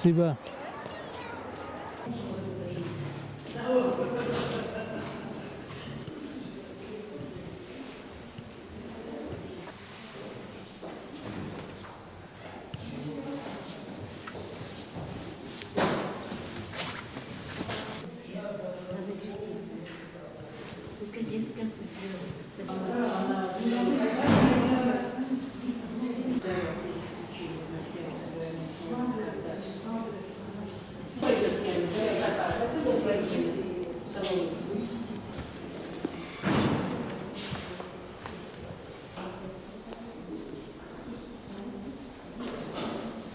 Спасибо. Только здесь Господь приводит.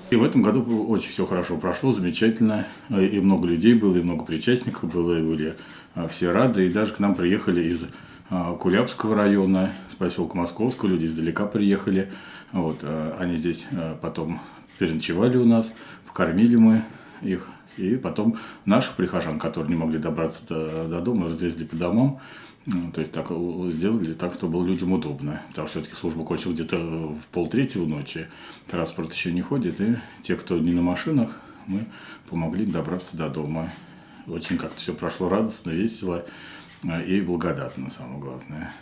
И в этом году очень все хорошо прошло, замечательно. И много людей было, и много причастников было, и были все рады. И даже к нам приехали из Кулябского района, с поселка Московского, люди издалека приехали. Вот, они здесь потом переночевали у нас, покормили мы их. И потом наших прихожан, которые не могли добраться до дома, развезли по домам. То есть так сделали так, чтобы было людям удобно. Потому что все-таки служба кончилась где-то в 2:30 ночи. Транспорт еще не ходит. И те, кто не на машинах, мы помогли им добраться до дома. Очень как-то все прошло радостно, весело и благодатно, самое главное.